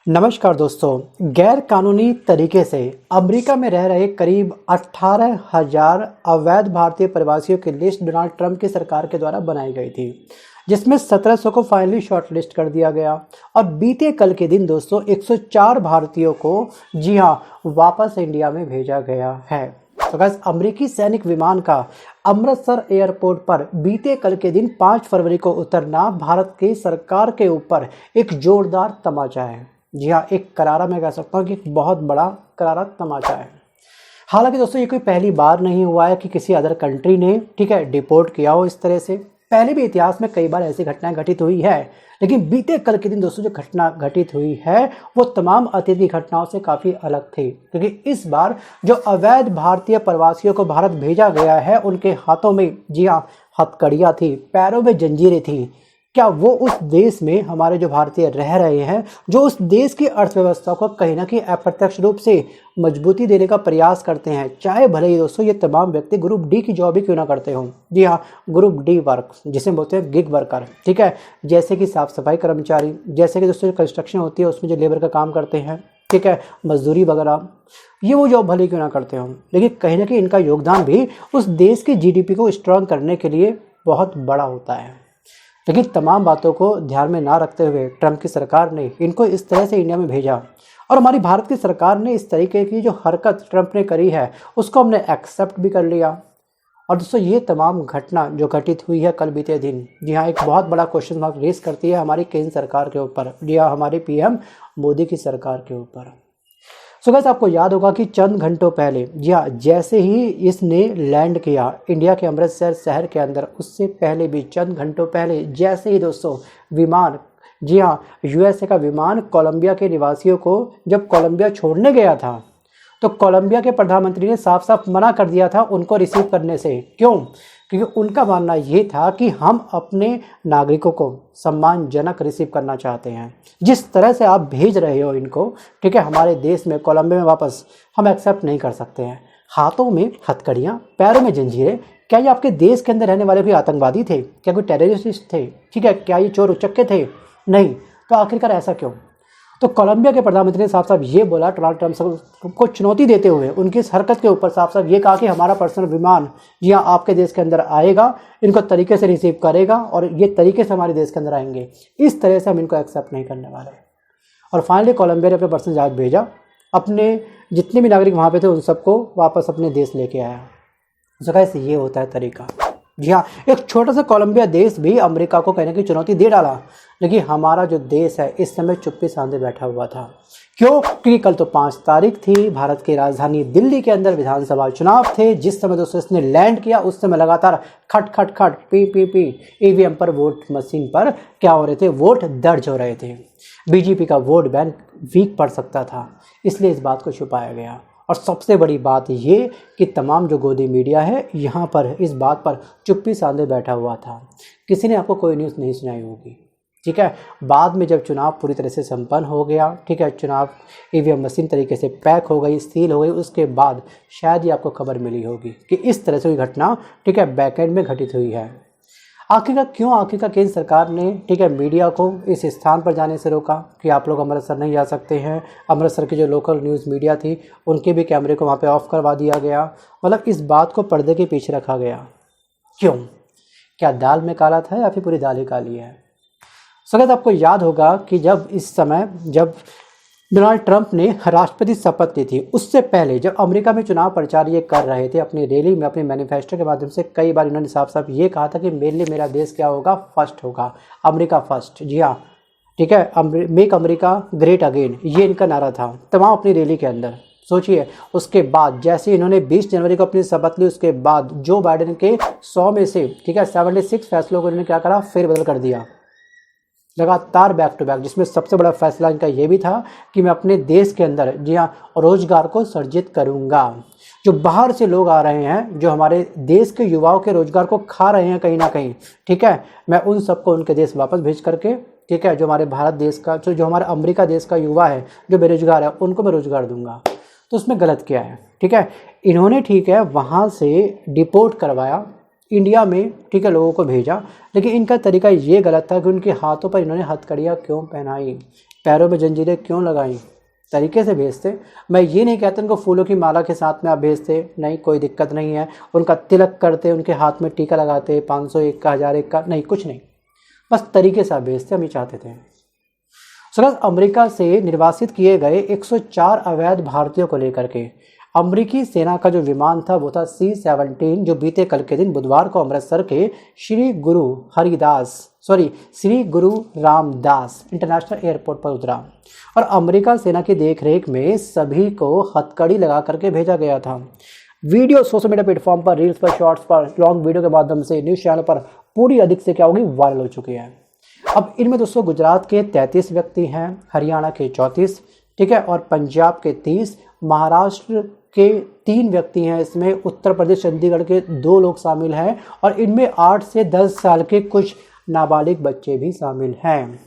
नमस्कार दोस्तों। गैर कानूनी तरीके से अमेरिका में रह रहे करीब 18,000 अवैध भारतीय प्रवासियों की लिस्ट डोनाल्ड ट्रंप की सरकार के द्वारा बनाई गई थी, जिसमें 1700 को फाइनली शॉर्टलिस्ट कर दिया गया। और बीते कल के दिन दोस्तों 104 भारतीयों को जी हाँ वापस इंडिया में भेजा गया है। तो गाइस, अमेरिकी सैनिक विमान का अमृतसर एयरपोर्ट पर बीते कल के दिन 5 फरवरी को उतरना भारत की सरकार के ऊपर एक जोरदार तमाचा है। जी हाँ, एक करारा, मैं कह सकता हूँ कि एक बहुत बड़ा करारा तमाचा है। हालांकि दोस्तों ये कोई पहली बार नहीं हुआ है कि किसी अदर कंट्री ने डिपोर्ट किया हो इस तरह से। पहले भी इतिहास में कई बार ऐसी घटनाएं घटित हुई है, लेकिन बीते कल के दिन दोस्तों जो घटना घटित हुई है वो तमाम अतीत घटनाओं से काफ़ी अलग थी, क्योंकि इस बार जो अवैध भारतीय प्रवासियों को भारत भेजा गया है उनके हाथों में जी हाँ हथकड़ियाँ थी, पैरों में जंजीरें थी। क्या वो उस देश में हमारे जो भारतीय रह रहे हैं, जो उस देश की अर्थव्यवस्था को कहीं ना कहीं अप्रत्यक्ष रूप से मजबूती देने का प्रयास करते हैं, चाहे भले ही दोस्तों ये तमाम व्यक्ति ग्रुप डी की जॉब ही क्यों ना करते हों। जी हाँ, ग्रुप डी वर्क जिसे बोलते हैं गिग वर्कर, ठीक है, जैसे कि साफ सफाई कर्मचारी, जैसे कि दोस्तों कंस्ट्रक्शन होती है उसमें जो लेबर का काम करते हैं, ठीक है, मजदूरी वगैरह, ये वो जॉब भले क्यों ना करते हों, लेकिन कहीं ना कहीं इनका योगदान भी उस देश की जीडीपी को स्ट्रांग करने के लिए बहुत बड़ा होता है। लेकिन तमाम बातों को ध्यान में ना रखते हुए ट्रंप की सरकार ने इनको इस तरह से इंडिया में भेजा, और हमारी भारत की सरकार ने इस तरीके की जो हरकत ट्रंप ने करी है उसको हमने एक्सेप्ट भी कर लिया। और दोस्तों ये तमाम घटना जो घटित हुई है कल बीते दिन, जी हाँ, एक बहुत बड़ा क्वेश्चन मार्क रेस करती है हमारी केंद्र सरकार के ऊपर, जी हाँ, हमारे पीएम मोदी की सरकार के ऊपर। सो गाइस, आपको याद होगा कि चंद घंटों पहले, जी हाँ, जैसे ही इसने लैंड किया इंडिया के अमृतसर शहर के अंदर, उससे पहले भी चंद घंटों पहले जैसे ही दोस्तों विमान, जी हाँ, यूएसए का विमान कोलंबिया के निवासियों को जब कोलंबिया छोड़ने गया था, तो कोलंबिया के प्रधानमंत्री ने साफ साफ मना कर दिया था उनको रिसीव करने से। क्यों? क्योंकि उनका मानना ये था कि हम अपने नागरिकों को सम्मानजनक रिसीव करना चाहते हैं। जिस तरह से आप भेज रहे हो इनको, ठीक है, हमारे देश में कोलंबिया में वापस, हम एक्सेप्ट नहीं कर सकते हैं। हाथों में हथकड़ियाँ, पैरों में जंजीरें। क्या ये आपके देश के अंदर रहने वाले कोई आतंकवादी थे? क्या कोई टेररिस्ट थे? ठीक है, क्या ये चोर उचक्के थे? नहीं। तो आखिरकार ऐसा क्यों? तो कोलंबिया के प्रधानमंत्री ने साफ साफ ये बोला, डोनाल्ड ट्रंप को चुनौती देते हुए उनकी इस हरकत के ऊपर साफ साफ ये कहा कि हमारा पर्सनल विमान जी हाँ आपके देश के अंदर आएगा, इनको तरीके से रिसीव करेगा और ये तरीके से हमारे देश के अंदर आएंगे। इस तरह से हम इनको एक्सेप्ट नहीं करने वाले। और फाइनली कोलंबिया ने अपने पर्सनल जहाज भेजा, अपने जितने भी नागरिक वहाँ पे थे उन सबको वापस अपने देश लेके आया। तो कैसे ये होता है तरीका। जी हाँ, एक छोटा सा कोलंबिया देश भी अमेरिका को कहने की चुनौती दे डाला, लेकिन हमारा जो देश है इस समय चुप्पी साधे बैठा हुआ था। क्यों? क्योंकि कल तो 5 तारीख थी, भारत की राजधानी दिल्ली के अंदर विधानसभा चुनाव थे। जिस समय दोस्तों इसने लैंड किया उस समय लगातार खट खट खट पी पी पी ईवीएम पर, वोट मशीन पर क्या हो रहे थे, वोट दर्ज हो रहे थे। बीजेपी का वोट बैंक वीक पड़ सकता था, इसलिए इस बात को छुपाया गया। और सबसे बड़ी बात ये कि तमाम जो गोदी मीडिया है यहाँ पर इस बात पर चुप्पी साधे बैठा हुआ था। किसी ने आपको कोई न्यूज़ नहीं सुनाई होगी, ठीक है। बाद में जब चुनाव पूरी तरह से संपन्न हो गया, ठीक है, चुनाव ईवीएम मशीन तरीके से पैक हो गई, सील हो गई, उसके बाद शायद ही आपको खबर मिली होगी कि इस तरह से कोई घटना, ठीक है, बैकएंड में घटित हुई है। आखिरकार केंद्र सरकार ने, ठीक है, मीडिया को इस स्थान पर जाने से रोका कि आप लोग अमृतसर नहीं जा सकते हैं। अमृतसर की जो लोकल न्यूज़ मीडिया थी उनके भी कैमरे को वहाँ पे ऑफ करवा दिया गया। मतलब इस बात को पर्दे के पीछे रखा गया। क्यों? क्या दाल में काला था या फिर पूरी दाल ही काली है? सगत आपको याद होगा कि जब इस समय जब डोनाल्ड ट्रंप ने राष्ट्रपति शपथ ली थी, उससे पहले जब अमेरिका में चुनाव प्रचार ये कर रहे थे अपनी रैली में, अपने मैनिफेस्टो के माध्यम से कई बार इन्होंने साफ साफ ये कहा था कि मेरे लिए मेरा देश क्या होगा, फर्स्ट होगा, अमेरिका फर्स्ट। जी हाँ, ठीक है, मेक अमेरिका ग्रेट अगेन, ये इनका नारा था तमाम अपनी रैली के अंदर। सोचिए, उसके बाद जैसे इन्होंने 20 जनवरी को अपनी शपथ ली, उसके बाद जो बाइडेन के 100 में से, ठीक है, 76 फैसलों को इन्होंने क्या करा, फेरबदल कर दिया लगातार बैक टू बैक। जिसमें सबसे बड़ा फैसला इनका ये भी था कि मैं अपने देश के अंदर, जी हाँ, रोजगार को सर्जित करूंगा। जो बाहर से लोग आ रहे हैं, जो हमारे देश के युवाओं के रोजगार को खा रहे हैं कहीं ना कहीं, ठीक है, मैं उन सबको उनके देश वापस भेज करके, ठीक है, जो हमारे भारत देश का, जो हमारे अमेरिका देश का युवा है जो बेरोजगार है, उनको मैं रोजगार दूंगा। तो उसमें गलत क्या है? ठीक है, इन्होंने, ठीक है, वहाँ से डिपोर्ट करवाया, इंडिया में, ठीक है, लोगों को भेजा, लेकिन इनका तरीका ये गलत था कि उनके हाथों पर इन्होंने हथकड़ियाँ क्यों पहनाई। पैरों में जंजीरें क्यों लगाई, तरीके से भेजते। मैं ये नहीं कहता उनको फूलों की माला के साथ में आप भेजते, नहीं, कोई दिक्कत नहीं है। उनका तिलक करते, उनके हाथ में टीका लगाते, 500 एक का, 1000 एक का, नहीं, कुछ नहीं, बस तरीके से आप भेजते, हम ये चाहते थे। अमेरिका से निर्वासित किए गए 104 अवैध भारतीयों को लेकर के अमेरिकी सेना का जो विमान था वो था C-17, जो बीते कल के दिन बुधवार को अमृतसर के श्री गुरु रामदास इंटरनेशनल एयरपोर्ट पर उतरा और अमेरिका सेना की देखरेख में सभी को हथकड़ी लगा करके भेजा गया था। वीडियो सोशल मीडिया प्लेटफॉर्म पर, रील्स पर, शॉर्ट्स पर, लॉन्ग वीडियो के माध्यम से न्यूज चैनल पर पूरी अधिक से क्या होगी, वायरल हो चुकी है। अब इनमें दोस्तों गुजरात के 33 व्यक्ति हैं, हरियाणा के 34, ठीक है, और पंजाब के 30, महाराष्ट्र के 3 व्यक्ति हैं, इसमें उत्तर प्रदेश चंडीगढ़ के 2 लोग शामिल हैं और इनमें 8 से 10 साल के कुछ नाबालिग बच्चे भी शामिल हैं।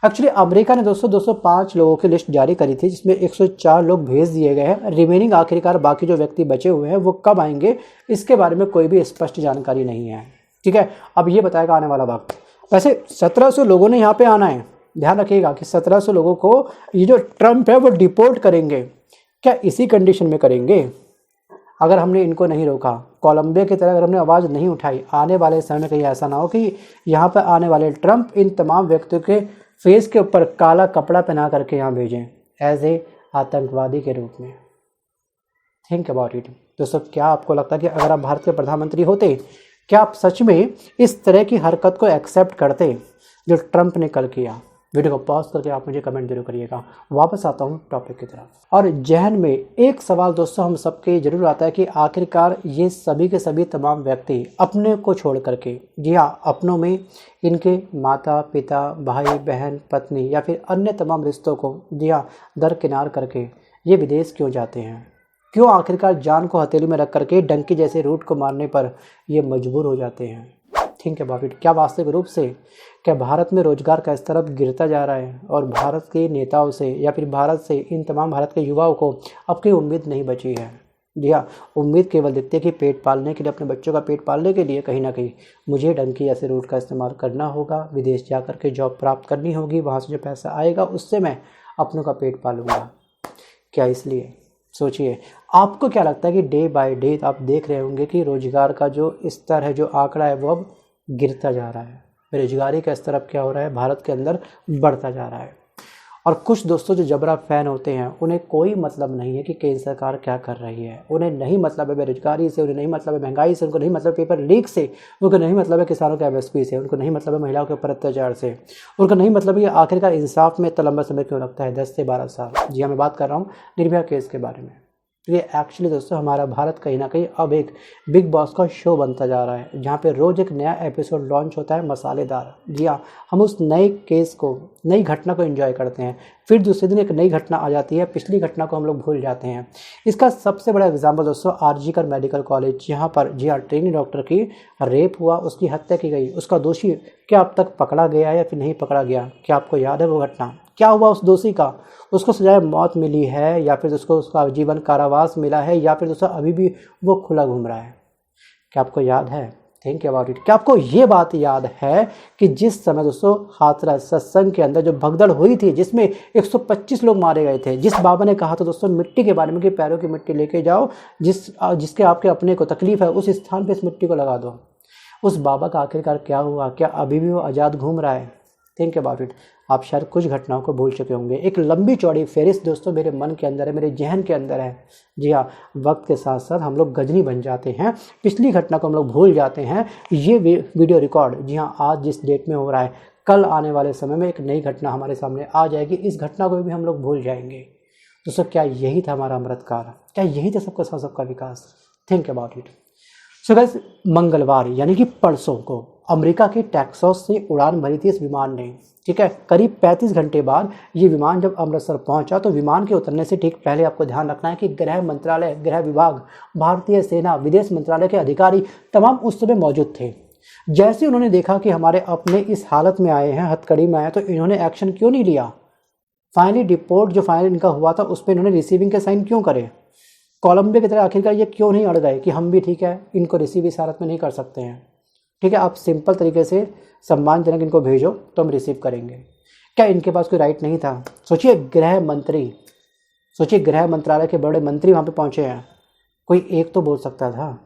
एक्चुअली अमेरिका ने दोस्तों 205 लोगों की लिस्ट जारी करी थी, जिसमें 104 लोग भेज दिए गए हैं। रिमेनिंग आखिरकार बाकी जो व्यक्ति बचे हुए हैं वो कब आएंगे, इसके बारे में कोई भी स्पष्ट जानकारी नहीं है, ठीक है। अब ये बताएगा आने वाला वक्त। वैसे 1700 लोगों ने यहाँ पे आना है, ध्यान रखिएगा कि 1700 लोगों को ये जो ट्रम्प है वो डिपोर्ट करेंगे। क्या इसी कंडीशन में करेंगे? अगर हमने इनको नहीं रोका, कोलंबिया की तरह अगर हमने आवाज़ नहीं उठाई, आने वाले समय में कहीं ऐसा ना हो कि यहाँ पर आने वाले ट्रम्प इन तमाम व्यक्तियों के फेस के ऊपर काला कपड़ा पहना करके यहाँ भेजें एज ए आतंकवादी के रूप में। थिंक अबाउट इट दोस्तों। क्या आपको लगता है कि अगर आप भारत के प्रधानमंत्री होते, क्या आप सच में इस तरह की हरकत को एक्सेप्ट करते जो ट्रंप ने कल किया? वीडियो को पॉज करके आप मुझे कमेंट जरूर करिएगा। वापस आता हूँ टॉपिक की तरफ। और जहन में एक सवाल दोस्तों हम सबके जरूर आता है कि आखिरकार ये सभी के सभी तमाम व्यक्ति अपने को छोड़ करके, जी हाँ, अपनों में इनके माता पिता, भाई बहन, पत्नी या फिर अन्य तमाम रिश्तों को, जी हाँ, दरकिनार करके ये विदेश क्यों जाते हैं? क्यों आखिरकार जान को हथेली में रख करके डंकी जैसे रूट को मारने पर ये मजबूर हो जाते हैं? Think about it. क्या वास्तविक रूप से क्या भारत में रोजगार का स्तर अब गिरता जा रहा है और भारत के नेताओं से या फिर भारत से इन तमाम भारत के युवाओं को अब कोई उम्मीद नहीं बची है? जी हाँ, उम्मीद केवल दिखती है कि पेट पालने के लिए, अपने बच्चों का पेट पालने के लिए कहीं ना कहीं मुझे डंकी जैसे रूट का इस्तेमाल करना होगा, विदेश जा कर के जॉब प्राप्त करनी होगी, वहाँ से जो पैसा आएगा उससे मैं अपनों का पेट पालूंगा। क्या इसलिए? सोचिए, आपको क्या लगता है कि डे बाय डे आप देख रहे होंगे कि रोजगार का जो स्तर है, जो आंकड़ा है, वो अब गिरता जा रहा है। बेरोजगारी का स्तर अब क्या हो रहा है, भारत के अंदर बढ़ता जा रहा है। और कुछ दोस्तों जो जबरा फैन होते हैं, उन्हें कोई मतलब नहीं है कि केंद्र सरकार क्या कर रही है। उन्हें नहीं मतलब है बेरोजगारी से, उन्हें नहीं मतलब है महंगाई से, उनको नहीं मतलब पेपर लीक से, उनको नहीं मतलब है किसानों के MSP से, उनको नहीं मतलब है महिलाओं के ऊपर अत्याचार से, उनको नहीं मतलब है आखिरकार इंसाफ में इतना लंबा समय क्यों लगता है, 10 से 12 साल। जी हाँ, मैं बात कर रहा हूँ निर्भया केस के बारे में। ये एक्चुअली दोस्तों हमारा भारत कहीं ना कहीं अब एक बिग बॉस का शो बनता जा रहा है, जहाँ पे रोज़ एक नया एपिसोड लॉन्च होता है मसालेदार। जी हाँ, हम उस नए केस को, नई घटना को एंजॉय करते हैं, फिर दूसरे दिन एक नई घटना आ जाती है, पिछली घटना को हम लोग भूल जाते हैं। इसका सबसे बड़ा एग्जाम्पल दोस्तों RG कर मेडिकल कॉलेज, यहाँ पर जी हाँ ट्रेनी डॉक्टर की रेप हुआ, उसकी हत्या की गई, उसका दोषी क्या अब तक पकड़ा गया या फिर नहीं पकड़ा गया? क्या आपको याद है वो घटना? क्या हुआ उस दोषी का? उसको सजाए मौत मिली है या फिर उसको उसका आजीवन कारावास मिला है या फिर दोस्तों अभी भी वो खुला घूम रहा है? क्या आपको याद है? Think about it. क्या आपको ये बात याद है कि जिस समय दोस्तों हाथरस सत्संग के अंदर जो भगदड़ हुई थी, जिसमें 125 लोग मारे गए थे, जिस बाबा ने कहा था दोस्तों मिट्टी के बारे में कि पैरों की मिट्टी लेके जाओ, जिसके आपके अपने को तकलीफ है उस स्थान पे इस मिट्टी को लगा दो, उस बाबा का आखिरकार क्या हुआ? क्या अभी भी वो आज़ाद घूम रहा है? Think about it. आप शायद कुछ घटनाओं को भूल चुके होंगे। एक लंबी चौड़ी फेरिस्त दोस्तों मेरे मन के अंदर है, मेरे जहन के अंदर है। जी हाँ, वक्त के साथ साथ हम लोग गजनी बन जाते हैं, पिछली घटना को हम लोग भूल जाते हैं। ये वीडियो रिकॉर्ड जी हाँ आज जिस डेट में हो रहा है, कल आने वाले समय में एक नई घटना हमारे सामने आ जाएगी, इस घटना को भी हम लोग भूल जाएंगे। दोस्तों क्या यही था हमारा अमृतकाल? क्या यही था सबका साथ सबका विकास? Think about it. So guys, मंगलवार यानी कि परसों को अमेरिका के टेक्सास से उड़ान भरी थी इस विमान ने, ठीक है। करीब 35 घंटे बाद ये विमान जब अमृतसर पहुंचा तो विमान के उतरने से ठीक पहले आपको ध्यान रखना है कि गृह मंत्रालय, गृह विभाग, भारतीय सेना, विदेश मंत्रालय के अधिकारी तमाम उस समय मौजूद थे। जैसे उन्होंने देखा कि हमारे अपने इस हालत में आए हैं, हथकड़ी में आए, तो इन्होंने एक्शन क्यों नहीं लिया? फाइनली डिपोर्ट जो फाइनल इनका हुआ था उस पर इन्होंने रिसीविंग के साइन क्यों करे? कोलंबिया की तरह आखिरकार ये क्यों नहीं अड़ गए कि हम भी ठीक है, इनको रिसीव इस हालत में नहीं कर सकते हैं, ठीक है, आप सिंपल तरीके से सम्मानजनक इनको भेजो तो हम रिसीव करेंगे। क्या इनके पास कोई राइट नहीं था? सोचिए गृह मंत्री, सोचिए गृह मंत्रालय के बड़े मंत्री वहाँ पे पहुँचे हैं, कोई एक तो बोल सकता था।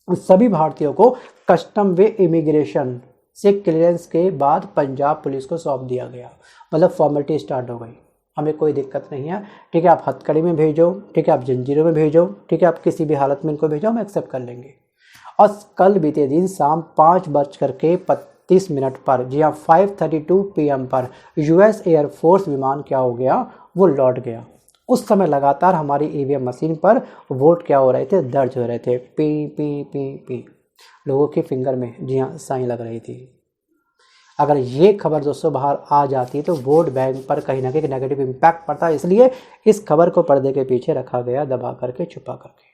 सभी भारतीयों को कस्टम वे इमिग्रेशन से क्लियरेंस के बाद पंजाब पुलिस को सौंप दिया गया, मतलब फॉर्मेलिटी स्टार्ट हो गई। हमें कोई दिक्कत नहीं है, ठीक है, आप हथकड़ी में भेजो, ठीक है, आप जंजीरों में भेजो, ठीक है, आप किसी भी हालत में इनको भेजो, हम एक्सेप्ट कर लेंगे। और कल बीते दिन शाम 5:35 पर, जी हाँ 5:32 PM पर US एयरफोर्स विमान क्या हो गया, वो लौट गया। उस समय लगातार हमारी EVM मशीन पर वोट क्या हो रहे थे, दर्ज हो रहे थे, पी पी पी पी, लोगों के फिंगर में, जी हाँ, साइन लग रही थी। अगर ये खबर दोस्तों बाहर आ जाती तो वोट बैंक पर कहीं ना कहीं नेगेटिव इम्पैक्ट पड़ता, इसलिए इस खबर को पर्दे के पीछे रखा गया, दबा करके, छुपा करके।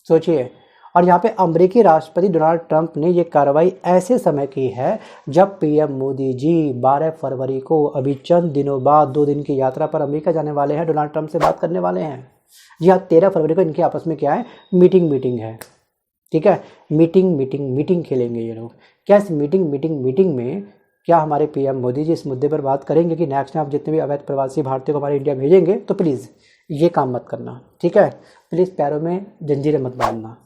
सोचिए, और यहाँ पे अमेरिकी राष्ट्रपति डोनाल्ड ट्रंप ने ये कार्रवाई ऐसे समय की है जब PM मोदी जी 12 फरवरी को, अभी चंद दिनों बाद, 2 दिन की यात्रा पर अमेरिका जाने वाले हैं, डोनाल्ड ट्रंप से बात करने वाले हैं। जी हाँ, 13 फरवरी को इनके आपस में क्या है, मीटिंग है, ठीक है, मीटिंग खेलेंगे ये लोग। क्या इस मीटिंग में क्या हमारे PM मोदी जी इस मुद्दे पर बात करेंगे कि नेक्स्ट टाइम आप जितने भी अवैध प्रवासी भारतीयों को हमारे इंडिया भेजेंगे तो प्लीज़ ये काम मत करना, ठीक है, प्लीज़ पैरों में जंजीरें मत बांधना।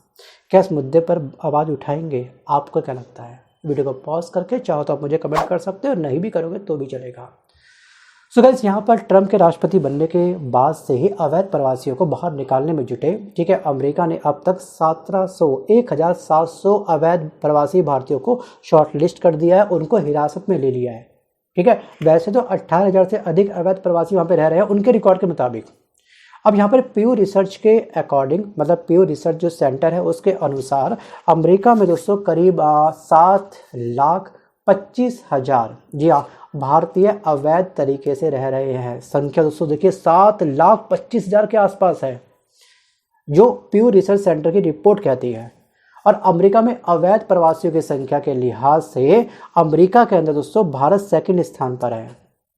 क्या इस मुद्दे पर आवाज़ उठाएंगे? आपको क्या लगता है? वीडियो को पॉज करके चाहो तो आप मुझे कमेंट कर सकते हो, नहीं भी करोगे तो भी चलेगा। सो गाइस, यहाँ पर ट्रंप के राष्ट्रपति बनने के बाद से ही अवैध प्रवासियों को बाहर निकालने में जुटे, ठीक है। अमेरिका ने अब तक 1700 अवैध प्रवासी भारतीयों को शॉर्ट लिस्ट कर दिया है, उनको हिरासत में ले लिया है, ठीक है। वैसे तो 18,000 से अधिक अवैध प्रवासी वहाँ पे रह रहे हैं उनके रिकॉर्ड के मुताबिक। अब यहाँ पर प्यू रिसर्च के अकॉर्डिंग, मतलब प्यू रिसर्च जो सेंटर है उसके अनुसार अमेरिका में दोस्तों करीब 7,25,000, जी हाँ, भारतीय अवैध तरीके से रह रहे हैं। संख्या दोस्तों देखिए 7,25,000 के आसपास है, जो प्यू रिसर्च सेंटर की रिपोर्ट कहती है। और अमेरिका में अवैध प्रवासियों की संख्या के लिहाज से अमेरिका के अंदर दोस्तों भारत सेकंड स्थान पर है,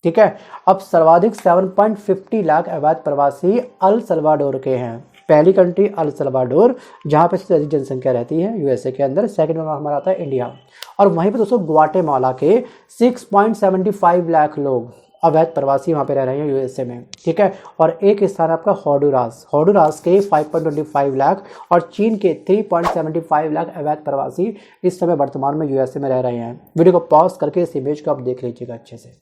ठीक है। अब सर्वाधिक 7.50 लाख अवैध प्रवासी अल सल्वाडोर के हैं। पहली कंट्री अल सल्वाडोर, जहाँ पे सबसे अधिक जनसंख्या रहती है USA के अंदर। सेकंड में हमारा आता है इंडिया। और वहीं पे दोस्तों ग्वाटेमाला के 6.75 लाख लोग अवैध प्रवासी वहाँ पे रह रहे हैं USA में, ठीक है। और एक स्थान आपका होंडुरास के 5.25 लाख और चीन के 3.75 लाख अवैध प्रवासी इस समय वर्तमान में USA में रह रहे हैं। वीडियो को पॉज करके इस इमेज को आप देख लीजिएगा अच्छे से।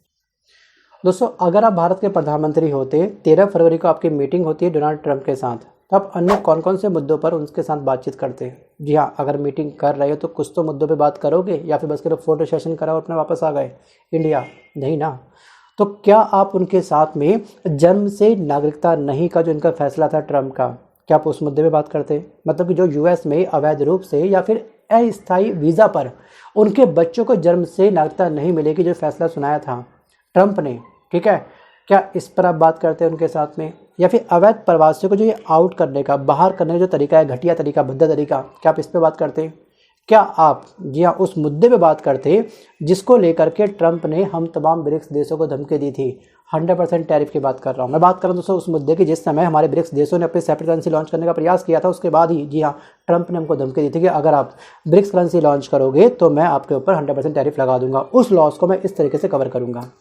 दोस्तों, अगर आप भारत के प्रधानमंत्री होते, 13 फरवरी को आपकी मीटिंग होती है डोनाल्ड ट्रंप के साथ, तो आप अन्य कौन कौन से मुद्दों पर उनके साथ बातचीत करते हैं? जी हाँ, अगर मीटिंग कर रहे हो तो कुछ तो मुद्दों पे बात करोगे, या फिर बस के फोटो सेशन करा और अपने वापस आ गए इंडिया? नहीं ना। तो क्या आप उनके साथ में जन्म से नागरिकता नहीं का जो इनका फैसला था ट्रंप का, क्या आप उस मुद्दे पे बात करते? मतलब कि जो US में अवैध रूप से या फिर अस्थायी वीज़ा पर उनके बच्चों को जन्म से नागरिकता नहीं मिलेगी, जो फैसला सुनाया था ट्रंप ने, ठीक है, क्या इस पर आप बात करते हैं उनके साथ में? या फिर अवैध प्रवासियों को जो ये आउट करने का, बाहर करने का जो तरीका है, घटिया तरीका, भद्दा तरीका, क्या आप इस पे बात करते हैं? क्या आप, जी हाँ, उस मुद्दे पे बात करते जिसको लेकर के ट्रंप ने हम तमाम ब्रिक्स देशों को धमकी दी थी? 100% टैरिफ की बात कर रहा हूँ मैं। बात कर रहा हूँ दोस्तों उस मुद्दे की जिस समय हमारे ब्रिक्स देशों ने अपनी सेपरेट करेंसी लॉन्च करने का प्रयास किया था, उसके बाद ही, जी हाँ, ट्रंप ने हमको धमकी दी थी कि अगर आप ब्रिक्स करेंसी लॉन्च करोगे तो मैं आपके ऊपर 100% टैरिफ लगा दूंगा। उस लॉस को मैं इस तरीके से कवर करूँगा।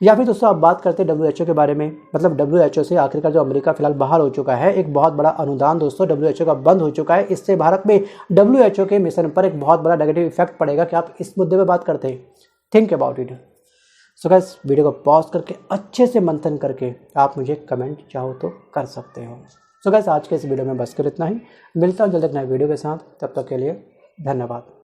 या फिर दोस्तों आप बात करते हैं WHO के बारे में, मतलब WHO से आखिरकार जो अमेरिका फिलहाल बाहर हो चुका है, एक बहुत बड़ा अनुदान दोस्तों WHO का बंद हो चुका है। इससे भारत में WHO के मिशन पर एक बहुत बड़ा नेगेटिव इफेक्ट पड़ेगा। क्या आप इस मुद्दे पे बात करते हैं? Think about it. So guys, video को पॉज करके अच्छे से मंथन करके आप मुझे कमेंट चाहो तो कर सकते हो। सो गाइस, आज के इस वीडियो में बस कर इतना ही। मिलता हूँ जल्द एक नए वीडियो के साथ, तब तक के लिए धन्यवाद।